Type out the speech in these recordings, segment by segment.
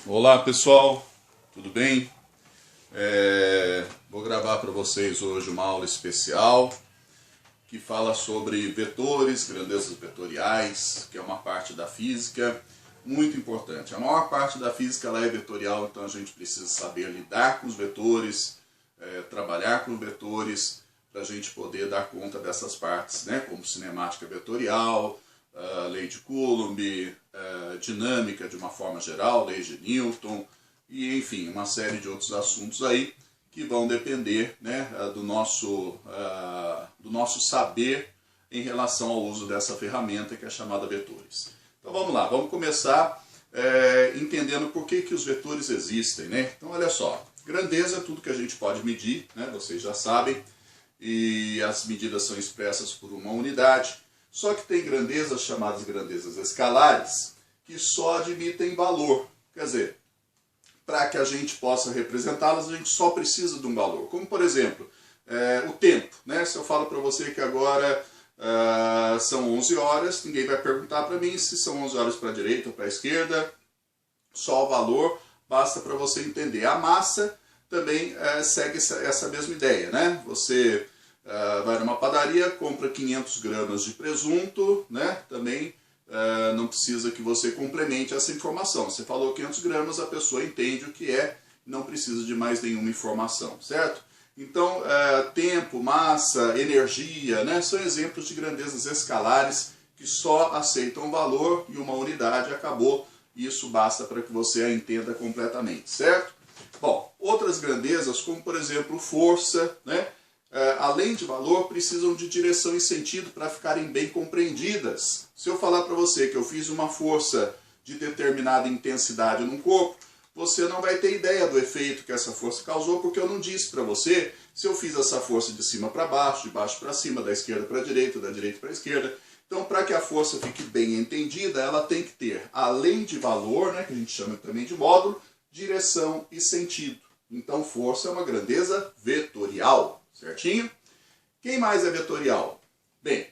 Olá pessoal, tudo bem? Vou gravar para vocês hoje uma aula especial que fala sobre vetores, grandezas vetoriais, que é uma parte da física muito importante. A maior parte da física ela é vetorial, então a gente precisa saber lidar com os vetores, trabalhar com vetores, para a gente poder dar conta dessas partes, né? Como cinemática vetorial, lei de Coulomb, dinâmica de uma forma geral, lei de Newton, e enfim, uma série de outros assuntos aí que vão depender, né, do nosso saber em relação ao uso dessa ferramenta que é chamada vetores. Então vamos lá, vamos começar entendendo por que os vetores existem, né? Então olha só, grandeza é tudo que a gente pode medir, né? Vocês já sabem, e as medidas são expressas por uma unidade. Só que tem grandezas chamadas grandezas escalares que só admitem valor. Quer dizer, para que a gente possa representá-las, a gente só precisa de um valor. Como, por exemplo, o tempo. Né? Se eu falo para você que agora são 11 horas, ninguém vai perguntar para mim se são 11 horas para a direita ou para a esquerda. Só o valor basta para você entender. A massa também segue essa mesma ideia. Né? Você vai numa padaria, compra 500 gramas de presunto, né? Também não precisa que você complemente essa informação. Você falou 500 gramas, a pessoa entende o que é, não precisa de mais nenhuma informação, certo? Então, tempo, massa, energia, né? São exemplos de grandezas escalares que só aceitam valor e uma unidade, acabou. Isso basta para que você a entenda completamente, certo? Bom, outras grandezas, como por exemplo força, né? Além de valor, precisam de direção e sentido para ficarem bem compreendidas. Se eu falar para você que eu fiz uma força de determinada intensidade num corpo, você não vai ter ideia do efeito que essa força causou, porque eu não disse para você se eu fiz essa força de cima para baixo, de baixo para cima, da esquerda para a direita, da direita para a esquerda. Então, para que a força fique bem entendida, ela tem que ter, além de valor, né, que a gente chama também de módulo, direção e sentido. Então, força é uma grandeza vetorial. Certinho? Quem mais é vetorial? Bem,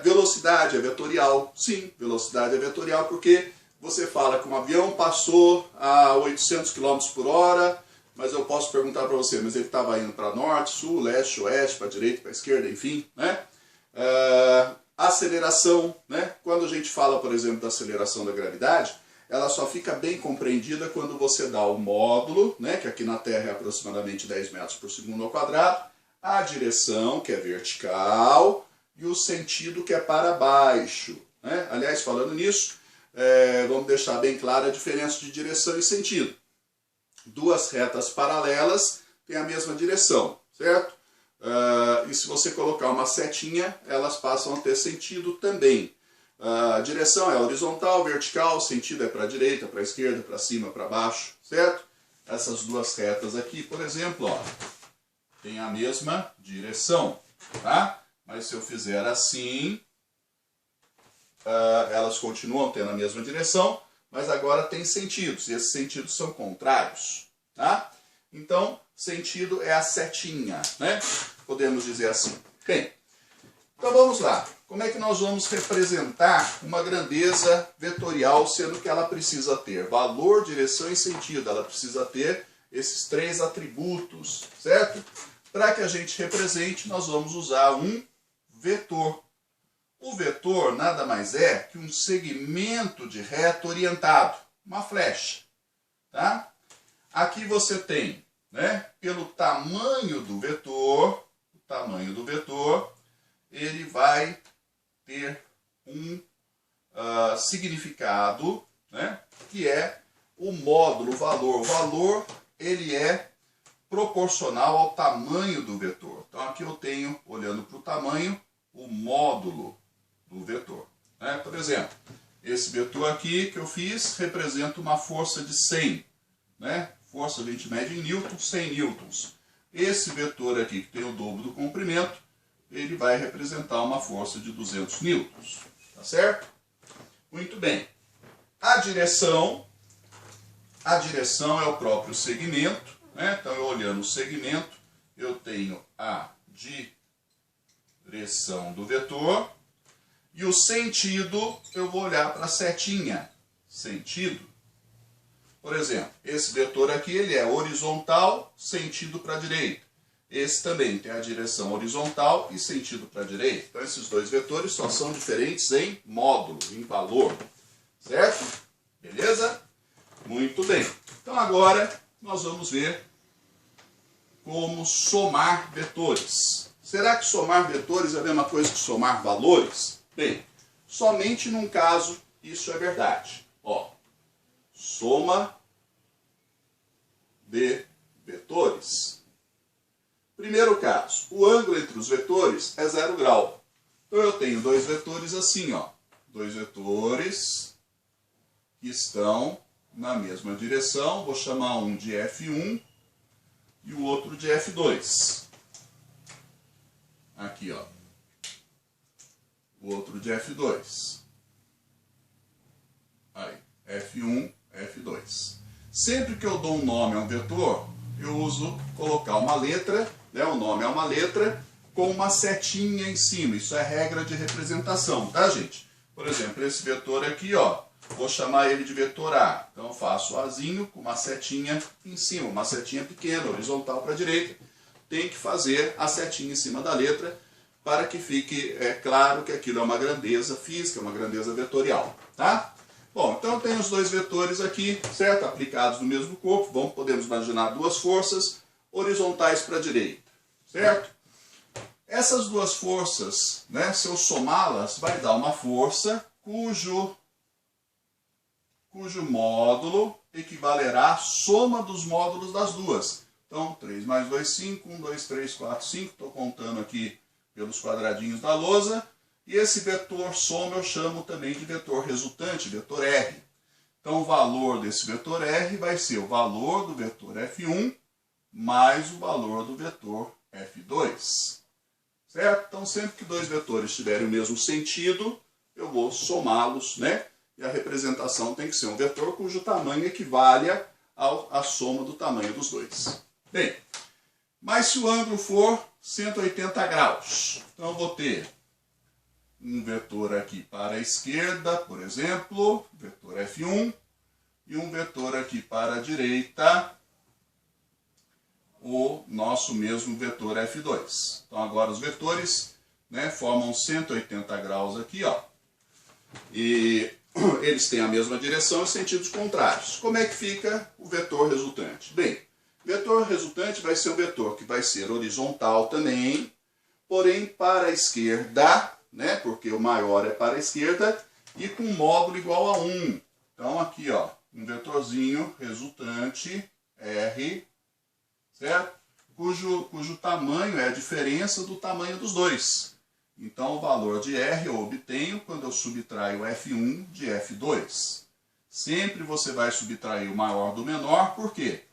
velocidade é vetorial. Sim, velocidade é vetorial porque você fala que um avião passou a 800 km por hora, mas eu posso perguntar para você, mas ele estava indo para norte, sul, leste, oeste, para direita, para esquerda, enfim, né? Aceleração, né? Quando a gente fala, por exemplo, da aceleração da gravidade, ela só fica bem compreendida quando você dá o módulo, né, que aqui na Terra é aproximadamente 10 metros por segundo ao quadrado, a direção, que é vertical, e o sentido, que é para baixo. Né? Aliás, falando nisso, vamos deixar bem clara a diferença de direção e sentido. Duas retas paralelas têm a mesma direção, certo? E se você colocar uma setinha, elas passam a ter sentido também. A direção é horizontal, vertical, o sentido é para a direita, para a esquerda, para cima, para baixo, certo? Essas duas retas aqui, por exemplo, ó, tem a mesma direção, tá? Mas se eu fizer assim, elas continuam tendo a mesma direção, mas agora tem sentidos, e esses sentidos são contrários, tá? Então, sentido é a setinha, né? Podemos dizer assim. Bem, então vamos lá. Como é que nós vamos representar uma grandeza vetorial, sendo que ela precisa ter valor, direção e sentido? Ela precisa ter esses três atributos, certo? Para que a gente represente, nós vamos usar um vetor. O vetor nada mais é que um segmento de reta orientado, uma flecha. Tá? Aqui você tem, né, pelo tamanho do vetor, ele vai ter um significado, né, que é o módulo, o valor. O valor, ele é proporcional ao tamanho do vetor. Então aqui eu tenho, olhando para o tamanho, o módulo do vetor. Né? Por exemplo, esse vetor aqui que eu fiz representa uma força de 100. Né? Força a gente mede em newtons, 100 newtons. Esse vetor aqui, que tem o dobro do comprimento, ele vai representar uma força de 200 newtons. Tá certo? Muito bem. A direção é o próprio segmento. Né? Então, eu olhando o segmento, eu tenho a direção do vetor e o sentido, eu vou olhar para a setinha. Sentido Por exemplo, esse vetor aqui ele é horizontal, sentido para a direita. Esse também tem a direção horizontal e sentido para a direita. Então esses dois vetores só são diferentes em módulo, em valor. Certo? Beleza? Muito bem. Então agora nós vamos ver como somar vetores. Será que somar vetores é a mesma coisa que somar valores? Bem, somente num caso isso é verdade. Ó, soma de vetores. Primeiro caso, o ângulo entre os vetores é 0 grau. Então eu tenho dois vetores assim, ó. Dois vetores que estão na mesma direção. Vou chamar um de F1 e o outro de F2. Aqui, ó. O outro de F2. Aí, F1, F2. Sempre que eu dou um nome a um vetor, eu uso colocar uma letra, né? O nome é uma letra com uma setinha em cima. Isso é regra de representação, tá, gente? Por exemplo, esse vetor aqui, ó, vou chamar ele de vetor A. Então eu faço Azinho com uma setinha em cima, uma setinha pequena, horizontal para a direita. Tem que fazer a setinha em cima da letra para que fique claro que aquilo é uma grandeza física, uma grandeza vetorial, tá? Bom, então tem os dois vetores aqui, certo? Aplicados no mesmo corpo. Podemos imaginar duas forças horizontais para a direita, certo? Essas duas forças, né, se eu somá-las, vai dar uma força cujo módulo equivalerá à soma dos módulos das duas. Então, 3 mais 2, 5, 1, 2, 3, 4, 5. Estou contando aqui pelos quadradinhos da lousa. E esse vetor soma eu chamo também de vetor resultante, vetor R. Então o valor desse vetor R vai ser o valor do vetor F1 mais o valor do vetor F2. Certo? Então sempre que dois vetores tiverem o mesmo sentido, eu vou somá-los, né? E a representação tem que ser um vetor cujo tamanho equivale à soma do tamanho dos dois. Bem, mas se o ângulo for 180 graus, então eu vou ter um vetor aqui para a esquerda, por exemplo, vetor F1, e um vetor aqui para a direita, o nosso mesmo vetor F2. Então agora os vetores, né, formam 180 graus aqui, ó, e eles têm a mesma direção e sentidos contrários. Como é que fica o vetor resultante? Bem, o vetor resultante vai ser um vetor que vai ser horizontal também, porém para a esquerda, né? Porque o maior é para a esquerda e com módulo igual a 1. Então aqui, ó, um vetorzinho resultante R, certo? Cujo tamanho é a diferença do tamanho dos dois. Então o valor de R eu obtenho quando eu subtraio F1 de F2. Sempre você vai subtrair o maior do menor, por quê?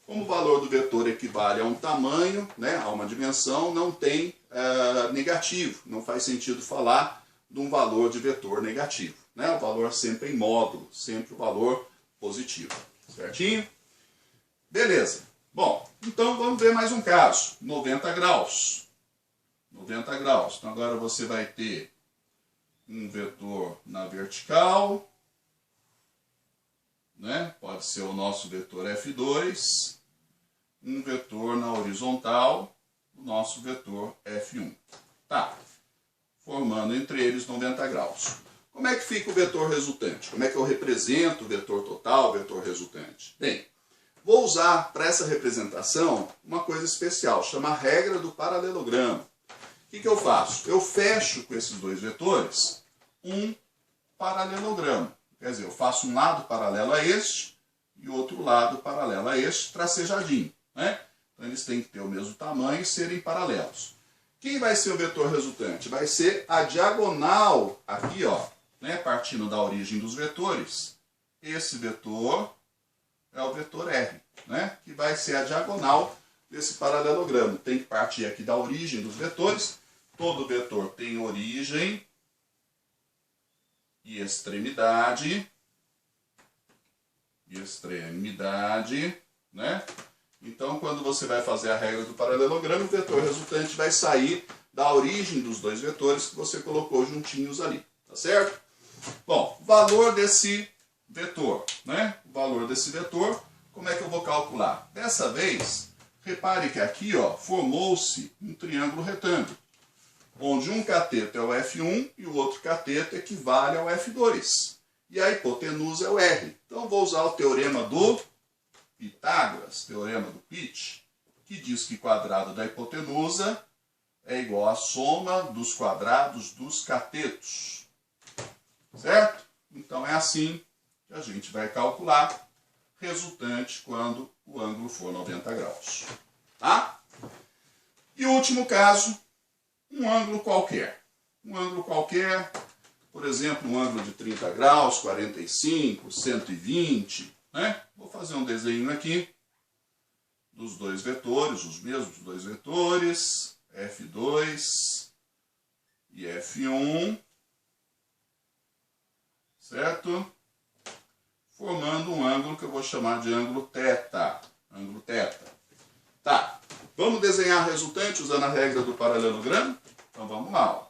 Como o valor do vetor equivale a um tamanho, né, a uma dimensão, não tem negativo. Não faz sentido falar de um valor de vetor negativo, né? O valor sempre em módulo, sempre o valor positivo. Certinho? Beleza. Bom, então vamos ver mais um caso. 90 graus. 90 graus. Então agora você vai ter um vetor na vertical, né? Pode ser o nosso vetor F2. Um vetor na horizontal, o nosso vetor F1. Tá. Formando entre eles 90 graus. Como é que fica o vetor resultante? Como é que eu represento o vetor total, o vetor resultante? Bem, vou usar para essa representação uma coisa especial, chama a regra do paralelogramo. O que eu faço? Eu fecho com esses dois vetores um paralelogramo. Quer dizer, eu faço um lado paralelo a este e outro lado paralelo a este, tracejadinho, né? Então eles têm que ter o mesmo tamanho e serem paralelos. Quem vai ser o vetor resultante? Vai ser a diagonal aqui, ó, né? Partindo da origem dos vetores. Esse vetor é o vetor R, né? Que vai ser a diagonal desse paralelogramo. Tem que partir aqui da origem dos vetores. Todo vetor tem origem e extremidade. Né? Então, quando você vai fazer a regra do paralelogramo, o vetor resultante vai sair da origem dos dois vetores que você colocou juntinhos ali, tá certo? Bom, valor desse vetor, né? O valor desse vetor, como é que eu vou calcular? Dessa vez, repare que aqui formou-se um triângulo retângulo, onde um cateto é o F1 e o outro cateto equivale ao F2. E a hipotenusa é o R. Então, vou usar o teorema do Pitágoras, teorema do Pitt, que diz que quadrado da hipotenusa é igual à soma dos quadrados dos catetos. Certo? Então, é assim que a gente vai calcular resultante quando o ângulo for 90 graus. Tá? E o último caso, um ângulo qualquer. Um ângulo qualquer, por exemplo, um ângulo de 30 graus, 45, 120, né? Vou fazer um desenho aqui dos dois vetores, os mesmos dois vetores, F2 e F1, certo? Formando um ângulo que eu vou chamar de ângulo θ. Ângulo θ. Tá, vamos desenhar a resultante usando a regra do paralelogramo? Então vamos lá, ó.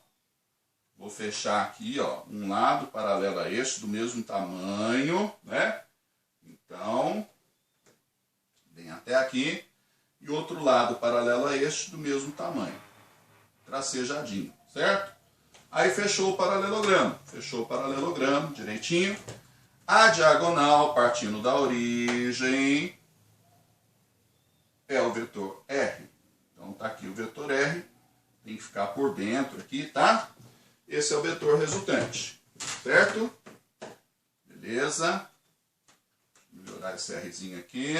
Vou fechar aqui, um lado paralelo a este, do mesmo tamanho, né? Então, vem até aqui, e outro lado paralelo a este, do mesmo tamanho. Tracejadinho, certo? Aí fechou o paralelogramo direitinho. A diagonal, partindo da origem, é o vetor R. Então tá aqui o vetor R, tem que ficar por dentro aqui, tá? Esse é o vetor resultante, certo? Beleza. Vou melhorar esse Rzinho aqui.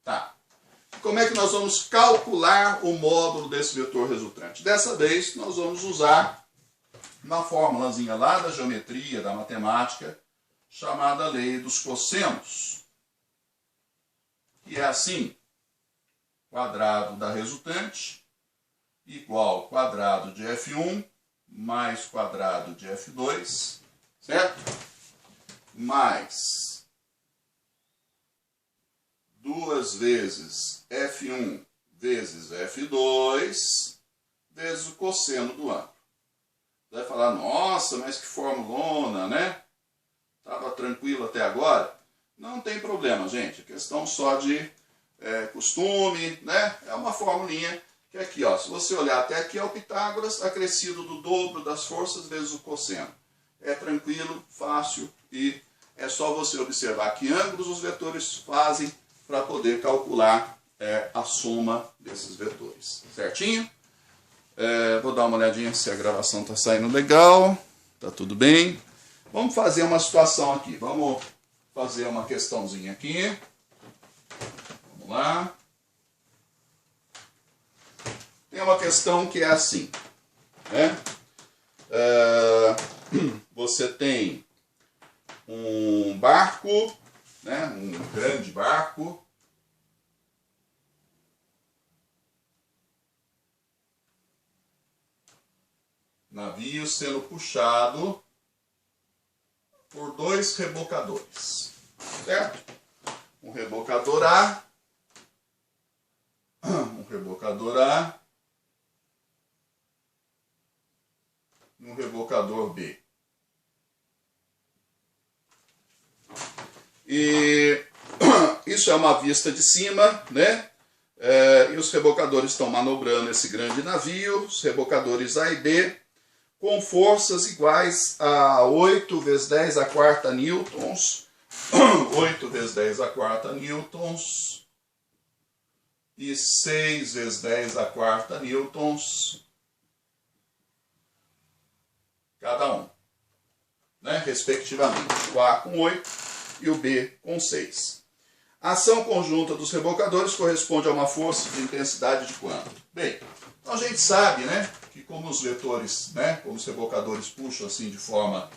Tá. Como é que nós vamos calcular o módulo desse vetor resultante? Dessa vez, nós vamos usar uma formulazinha lá da geometria, da matemática, chamada lei dos cossenos. Que é assim: quadrado da resultante igual ao quadrado de F1 mais quadrado de F2, certo? Mais 2 vezes F1 vezes F2 vezes o cosseno do ângulo. Vai falar, nossa, mas que formulona, né? Estava tranquilo até agora? Não tem problema, gente. É questão só de costume, né? É uma formulinha que aqui, ó, se você olhar até aqui é o Pitágoras acrescido do dobro das forças vezes o cosseno. É tranquilo, fácil e é só você observar que ângulos os vetores fazem para poder calcular a soma desses vetores. Certinho? Vou dar uma olhadinha se a gravação está saindo legal. Tá tudo bem? Vamos fazer uma situação aqui. Vamos fazer uma questãozinha aqui. Vamos lá. Tem uma questão que é assim, né? Você tem um barco, né? Um grande barco. Navio sendo puxado por 2 rebocadores, certo? Um rebocador A, e um rebocador B. E isso é uma vista de cima, né? E os rebocadores estão manobrando esse grande navio, os rebocadores A e B, com forças iguais a 8 vezes 10 a quarta newtons, 8 vezes 10 a quarta newtons e 6 vezes 10 a quarta newtons cada um, né? Respectivamente, o A com 8 e o B com 6. A ação conjunta dos rebocadores corresponde a uma força de intensidade de quanto? Bem, então a gente sabe, né, que como os vetores, né, como os rebocadores puxam assim de forma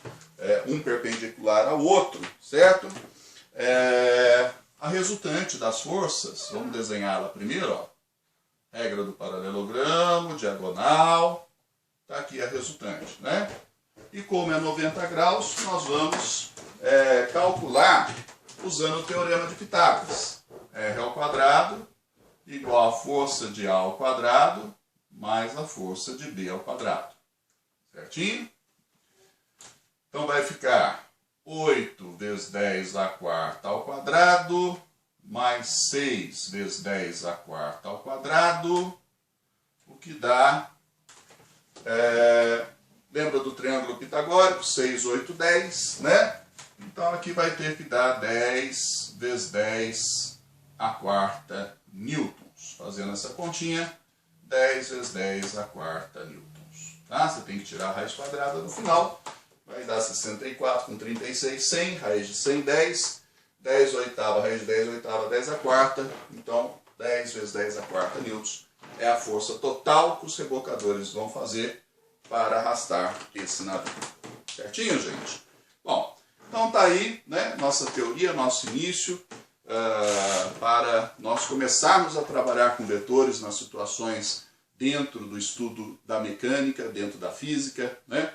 um perpendicular ao outro, certo? A resultante das forças, vamos desenhá-la primeiro, ó. Regra do paralelogramo, diagonal, tá aqui a resultante, né? E como é 90 graus, nós vamos calcular usando o teorema de Pitágoras. R ao quadrado igual a força de A ao quadrado mais a força de B ao quadrado. Certinho? Então vai ficar 8 vezes 10 à quarta ao quadrado, mais 6 vezes 10 à quarta ao quadrado, o que dá, lembra do triângulo pitagórico, 6, 8, 10, né? Então aqui vai ter que dar 10 vezes 10 à quarta newtons. Fazendo essa continha, 10 vezes 10 à quarta newtons. Tá? Você tem que tirar a raiz quadrada no final. Vai dar 64 com 36, 100, raiz de 100, 10. 10 oitava, raiz de 10 oitava, 10 à quarta. Então, 10 vezes 10 à quarta newtons é a força total que os rebocadores vão fazer para arrastar esse navio. Certinho, gente? Bom, então tá aí, né, nossa teoria, nosso início, para nós começarmos a trabalhar com vetores nas situações dentro do estudo da mecânica, dentro da física, né?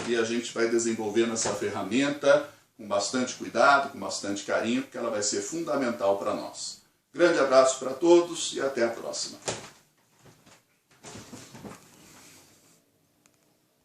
E a gente vai desenvolvendo essa ferramenta com bastante cuidado, com bastante carinho, porque ela vai ser fundamental para nós. Grande abraço para todos e até a próxima.